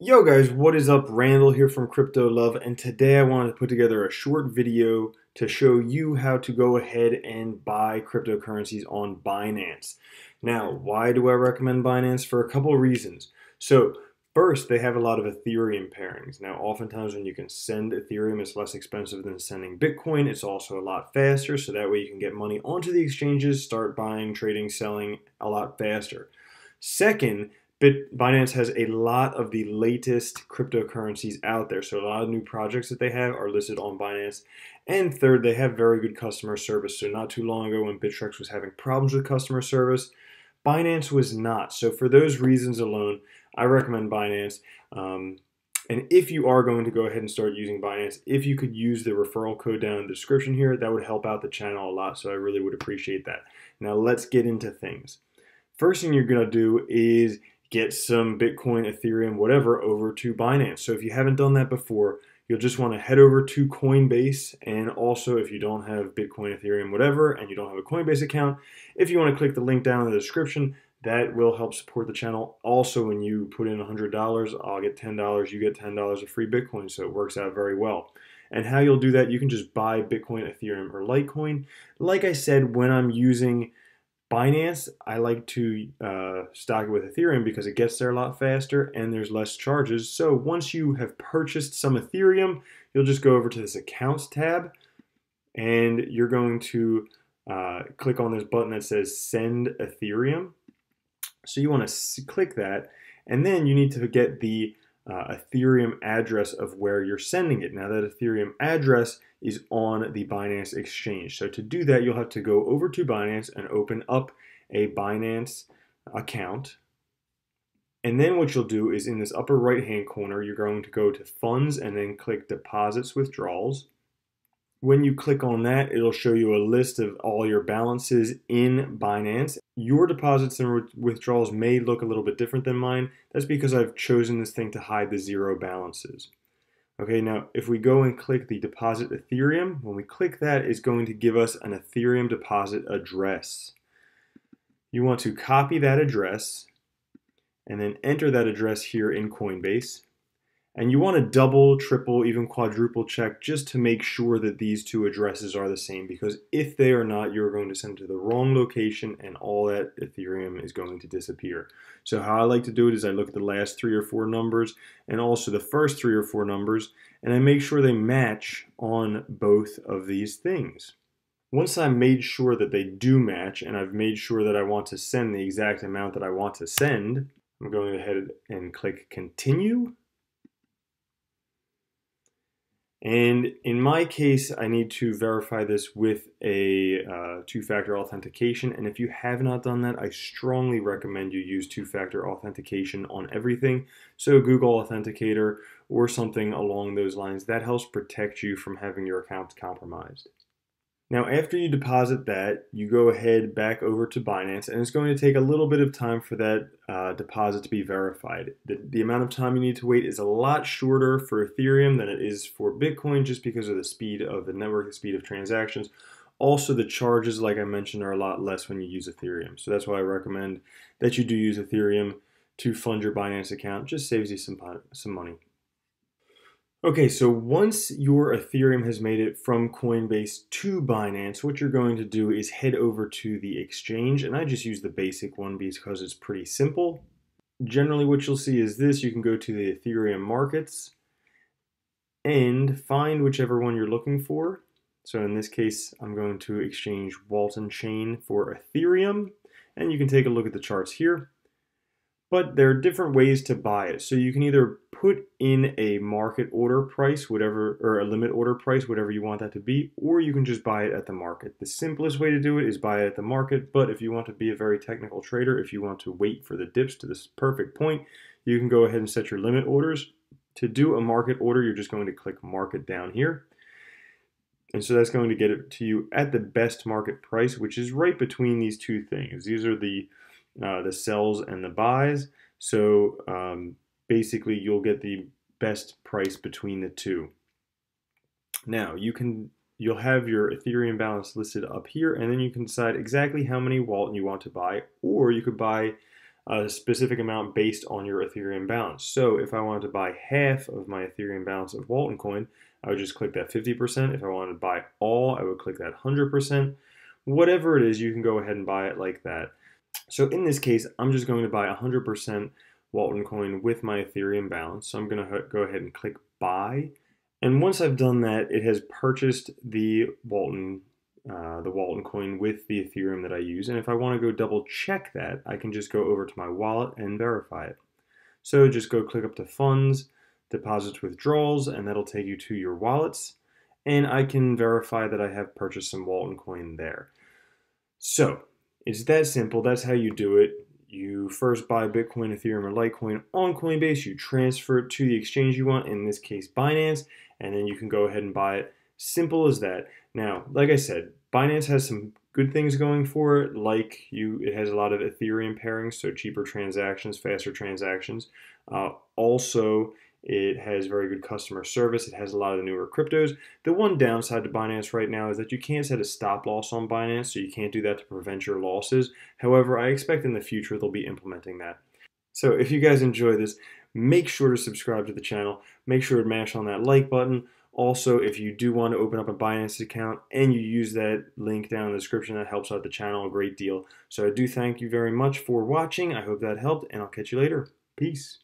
Yo guys, what is up? Randall here from Crypto Love, and today I wanted to put together a short video to show you how to go ahead and buy cryptocurrencies on Binance. Now, why do I recommend Binance? For a couple of reasons. So, first, they have a lot of Ethereum pairings. Now, oftentimes when you can send Ethereum, it's less expensive than sending Bitcoin. It's also a lot faster, so that way you can get money onto the exchanges, start buying, trading, selling a lot faster. Second, Binance has a lot of the latest cryptocurrencies out there. So a lot of new projects that they have are listed on Binance. And third, they have very good customer service. So not too long ago when Bittrex was having problems with customer service, Binance was not. So for those reasons alone, I recommend Binance. And if you are going to go ahead and start using Binance, if you could use the referral code down in the description here, that would help out the channel a lot. So I really would appreciate that. Now let's get into things. First thing you're going to do is get some Bitcoin, Ethereum, whatever over to Binance. So if you haven't done that before, you'll just want to head over to Coinbase. And also, if you don't have Bitcoin, Ethereum, whatever, and you don't have a Coinbase account, if you want to click the link down in the description, that will help support the channel. Also, when you put in $100, I'll get $10, you get $10 of free Bitcoin, so it works out very well. And how you'll do that, you can just buy Bitcoin, Ethereum, or Litecoin. Like I said, when I'm using Binance, I like to stock it with Ethereum because it gets there a lot faster and there's less charges. So once you have purchased some Ethereum, you'll just go over to this Accounts tab and you're going to click on this button that says Send Ethereum. So you want to click that, and then you need to get the Ethereum address of where you're sending it. Now that Ethereum address is on the Binance exchange. So to do that, you'll have to go over to Binance and open up a Binance account. And then what you'll do is in this upper right hand corner, you're going to go to Funds and then click Deposits Withdrawals. When you click on that, it'll show you a list of all your balances in Binance. Your deposits and withdrawals may look a little bit different than mine. That's because I've chosen this thing to hide the zero balances. Okay, now if we go and click the deposit Ethereum, when we click that, it's going to give us an Ethereum deposit address. You want to copy that address and then enter that address here in Coinbase. And you want to double, triple, even quadruple check just to make sure that these two addresses are the same, because if they are not, you're going to send to the wrong location and all that Ethereum is going to disappear. So how I like to do it is I look at the last 3 or 4 numbers and also the first 3 or 4 numbers, and I make sure they match on both of these things. Once I made sure that they do match and I've made sure that I want to send the exact amount that I want to send, I'm going ahead and click Continue. And in my case, I need to verify this with a two-factor authentication. And if you have not done that, I strongly recommend you use two-factor authentication on everything. So Google Authenticator or something along those lines. That helps protect you from having your account compromised. Now, after you deposit that, you go ahead back over to Binance, and it's going to take a little bit of time for that deposit to be verified. The amount of time you need to wait is a lot shorter for Ethereum than it is for Bitcoin, just because of the speed of the network, the speed of transactions. Also, the charges, like I mentioned, are a lot less when you use Ethereum. So that's why I recommend that you do use Ethereum to fund your Binance account. It just saves you some money. Okay, so once your Ethereum has made it from Coinbase to Binance, what you're going to do is head over to the exchange, and I just use the basic one because it's pretty simple. Generally what you'll see is this: you can go to the Ethereum markets and find whichever one you're looking for. So in this case, I'm going to exchange Walton Chain for Ethereum, and you can take a look at the charts here. But there are different ways to buy it. So you can either put in a market order price, whatever, or a limit order price, whatever you want that to be, or you can just buy it at the market. The simplest way to do it is buy it at the market, but if you want to be a very technical trader, if you want to wait for the dips to this perfect point, you can go ahead and set your limit orders. To do a market order, you're just going to click market down here. And so that's going to get it to you at the best market price, which is right between these two things. These are the sells and the buys. So basically you'll get the best price between the two. Now you'll have your Ethereum balance listed up here, and then you can decide exactly how many Walton you want to buy, or you could buy a specific amount based on your Ethereum balance. So if I wanted to buy half of my Ethereum balance of Walton Coin, I would just click that 50%. If I wanted to buy all, I would click that 100%. Whatever it is, you can go ahead and buy it like that. So in this case, I'm just going to buy 100% Walton Coin with my Ethereum balance. So I'm going to go ahead and click buy. And once I've done that, it has purchased the Walton coin with the Ethereum that I use. And if I want to go double check that, I can just go over to my wallet and verify it. So just go click up to funds, deposits, withdrawals, and that'll take you to your wallets. And I can verify that I have purchased some Walton coin there. So it's that simple. That's how you do it. You first buy Bitcoin, Ethereum, or Litecoin on Coinbase. You transfer it to the exchange you want, in this case, Binance, and then you can go ahead and buy it. Simple as that. Now, like I said, Binance has some good things going for it, it has a lot of Ethereum pairings, so cheaper transactions, faster transactions. Also, it has very good customer service. It has a lot of the newer cryptos. The one downside to Binance right now is that you can't set a stop loss on Binance, so you can't do that to prevent your losses. However, I expect in the future they'll be implementing that. So if you guys enjoy this, make sure to subscribe to the channel. Make sure to mash on that like button. Also, if you do want to open up a Binance account and you use that link down in the description, that helps out the channel a great deal. So I do thank you very much for watching. I hope that helped, and I'll catch you later. Peace.